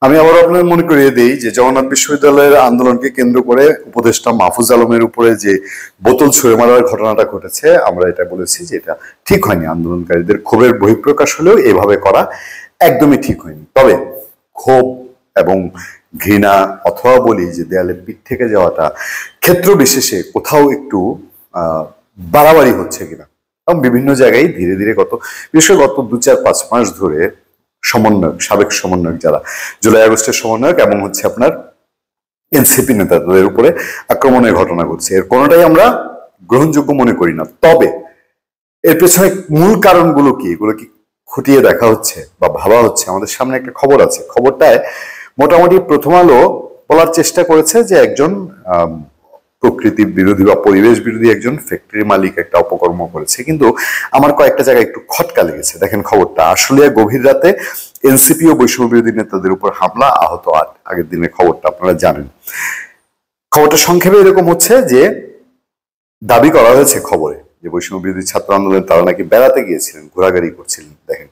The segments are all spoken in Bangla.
আমি আবার আপনার মনে করিয়ে দিই যে জগন্নাথ বিশ্ববিদ্যালয়ের আন্দোলনকে কেন্দ্র করে উপদেষ্টা মাহফুজ আলমের উপরে যে বোতল ছুঁড়ে মারার ঘটনাটা ঘটেছে, আমরা এটা বলেছি যে এটা ঠিক হয়নি। আন্দোলনকারীদের ক্ষোভের বহিঃপ্রকাশ হলেও এভাবে করা একদমই ঠিক হয়নি। তবে ক্ষোভ এবং ঘৃণা অথবা বলি যে দেয়ালে পিঠ থেকে যাওয়াটা ক্ষেত্র বিশেষে কোথাও একটু বাড়াবাড়ি হচ্ছে কিনা, এবং বিভিন্ন জায়গায় ধীরে ধীরে বিশেষ করে গত 2-4-5 মাস ধরে সমন্বয়ক, সাবেক সমন্বয়ক যারা জুলাই আগস্টের সমন্বয়ক এবং হচ্ছে আপনার এনসিপি নেতাদের উপরে আক্রমণের ঘটনা ঘটছে, এর কোনোটাই আমরা গ্রহণযোগ্য মনে করি না। তবে এর পেছনে মূল কারণগুলো কি, এগুলো কি খুঁটিয়ে দেখা হচ্ছে বা ভাবা হচ্ছে? আমাদের সামনে একটা খবর আছে, খবরটায় মোটামুটি প্রথম আলো বলার চেষ্টা করেছে যে একজন প্রকৃতি বিরোধী বা পরিবেশ বিরোধী একজন ফ্যাক্টরি মালিক একটা অপকর্ম করেছে, কিন্তু আমার কয়েকটা জায়গায় একটু খটকা লেগেছে। দেখেন খবরটা, আসলে গভীর রাতে এনসিপি ও বৈষম্য বিরোধী নেতাদের উপর হামলা, আহত 8। আগের দিনের খবরটা আপনারা জানেন। খবরটা সংক্ষেপে এরকম হচ্ছে যে দাবি করা হয়েছে খবরে যে বৈষম্য বিরোধী ছাত্র আন্দোলনে তারা নাকি বেড়াতে গিয়েছিলেন, ঘোরাঘুরি করছিলেন। দেখেন,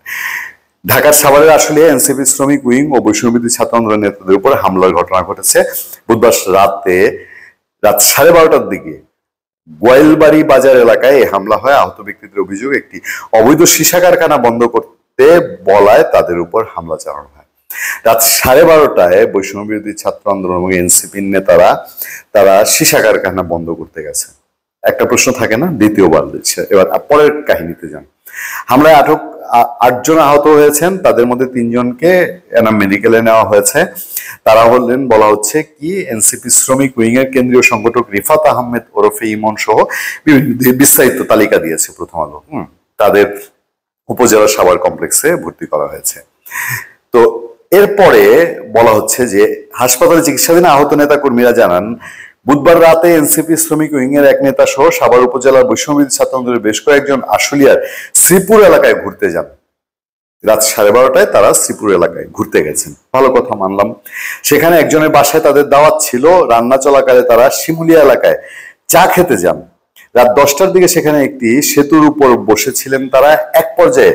ঢাকার সাভারের আসলে এনসিপি শ্রমিক উইং ও বৈষম্য বিরোধী ছাত্র আন্দোলনের নেতাদের উপর হামলার ঘটনা ঘটেছে বুধবার রাত 12:30টার দিকে গোয়ালবাড়ি বাজার এলাকায় এই হামলা হয়। আহত ব্যক্তিদের অভিযোগ, একটি অবৈধ সীসা কারখানা বন্ধ করতে বলায় তাদের উপর হামলা চালানো হয়। রাত 12:30টায় বৈষম্য বিরোধী ছাত্র আন্দোলন এবং এনসিপির নেতারা তারা সীসা কারখানা বন্ধ করতে গেছে। একটা প্রশ্ন থাকে না, দ্বিতীয়বার দিচ্ছে। এবার পরের কাহিনীতে যান। হামলায় 8 জন আহত হয়েছেন, তাদের মধ্যে 3 জনকে এনাম মেডিকেলে নেওয়া হয়েছে। তারা হলেন, বলা হচ্ছে কি, এনসিপি শ্রমিক উইং এর কেন্দ্রীয় সংগঠক রিফাত আহমেদ ওরফে ইমন সহ বিভিন্ন বিস্তারিত তালিকা দিয়েছে প্রথম আলো। তাদের উপজেলা সাভার কমপ্লেক্সে ভর্তি করা হয়েছে। তো এরপরে বলা হচ্ছে যে হাসপাতালে চিকিৎসাধীন আহত নেতা কর্মীরা জানান, বুধবার রাতে এনসিপি শ্রমিক উইং এর এক নেতা সহ সাভার উপজেলার বৈষম্য বিরোধী ছাত্র আন্দোলনের বেশ কয়েকজন আশুলিয়ার শ্রীপুর এলাকায় ঘুরতে যান। রাত 12:30টায় তারা শ্রীপুর এলাকায় ঘুরতে গেছেন, ভালো কথা মানলাম। সেখানে একজনের বাসায় তাদের দাওয়াত ছিল। রান্না চলাকালে তারা শিমুলিয়া এলাকায় চা খেতে যান। রাত 10টার দিকে সেখানে একটি সেতুর উপর বসেছিলেন তারা। এক পর্যায়ে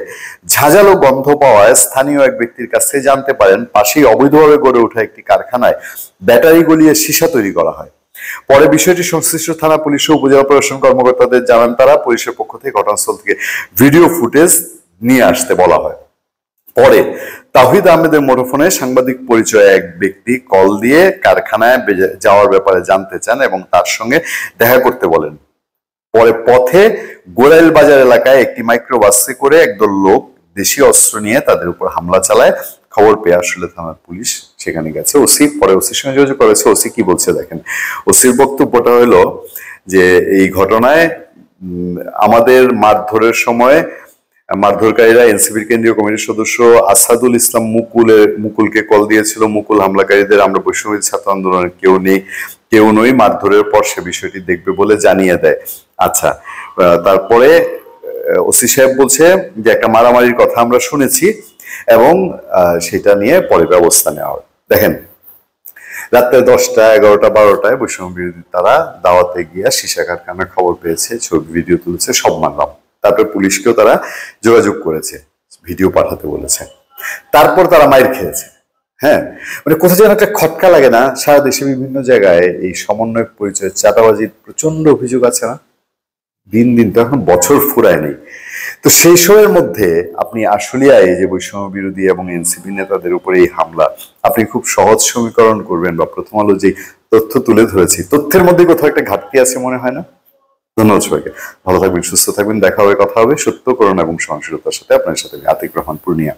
ঝাঁঝালো গন্ধ পাওয়ায় স্থানীয় এক ব্যক্তির কাছে জানতে পারেন পাশেই অবৈধভাবে গড়ে ওঠা একটি কারখানায় ব্যাটারি গলিয়ে সীসা তৈরি করা হয়। পরে বিষয়টি সংশ্লিষ্ট থানা পুলিশ ও উপজেলা প্রশাসন কর্মকর্তাদের জানান তারা। পুলিশের পক্ষ থেকে ঘটনাস্থল থেকে ভিডিও ফুটেজ নিয়ে আসতে বলা হয়। পরে তাওহিদ আহমেদের মুঠোফোনে সাংবাদিক পরিচয় এক ব্যক্তি কল দিয়ে কারখানায় যাওয়ার ব্যাপারে জানতে চান এবং তার সঙ্গে দেখা করতে বলেন। পরে পথে গোড়াইল বাজার এলাকায় একটি মাইক্রোবাসে করে একদল লোক দেশীয় অস্ত্র নিয়ে তাদের উপর হামলা চালায়। খবর পেয়ে আসলে থানার পুলিশ সেখানে গেছে। ওসি পরে ওসির সঙ্গে যোগাযোগ করেছে। ওসি কি বলছে দেখেন। ওসির বক্তব্যটা হলো যে এই ঘটনায় আমাদের মারধরের সময় মারধরকারীরা এনসিপির কেন্দ্রীয় কমিটির সদস্য আসাদুল ইসলাম মুকুলকে কল দিয়েছিল। মুকুল হামলাকারীদের আমরা বৈষম্য ছাত্র আন্দোলনের কেউ নই, মারধরের পর সে বিষয়টি দেখবে বলে জানিয়ে দেয়। আচ্ছা, তারপরে ওসি সাহেব বলছে যে একটা মারামারির কথা আমরা শুনেছি এবং সেটা নিয়ে পরে ব্যবস্থা নেওয়া হবে। দেখেন, রাত্রে 10টা, 11টা, 12টায় বৈষম্য বিরোধী তারা দাওয়াতে গিয়া সীসা কারখানার খবর পেয়েছে, ছবি ভিডিও তুলেছে, সব মানলাম। তারপর পুলিশকেও তারা যোগাযোগ করেছে, ভিডিও পাঠাতে বলেছে। তারপর তারা মাইর খেয়েছে। হ্যাঁ, মানে কোথাও যেন একটা খটকা লাগে না? সারা দেশে বিভিন্ন জায়গায় এই সমন্বয়ক পরিচয় চাঁদাবাজির প্রচন্ড অভিযোগ আছে না? দিন দিন তো এখন বছর ফুরায় নেই। তো সেই সময়ের মধ্যে আপনি আশুলিয়ায় যে বৈষম্য বিরোধী এবং এনসিপি নেতাদের উপরে এই হামলা, আপনি খুব সহজ সমীকরণ করবেন বা প্রথম আলো যে তথ্য তুলে ধরেছি, তথ্যের মধ্যে কোথাও একটা ঘাটতি আছে মনে হয় না? ধন্যবাদ সবাইকে। ভালো থাকবেন, সুস্থ থাকবেন। দেখা হবে, কথা হবে সত্য, করুণা এবং সহনশীলতার সাথে। আপনার সাথে আতিক রহমান, পূর্ণিয়া।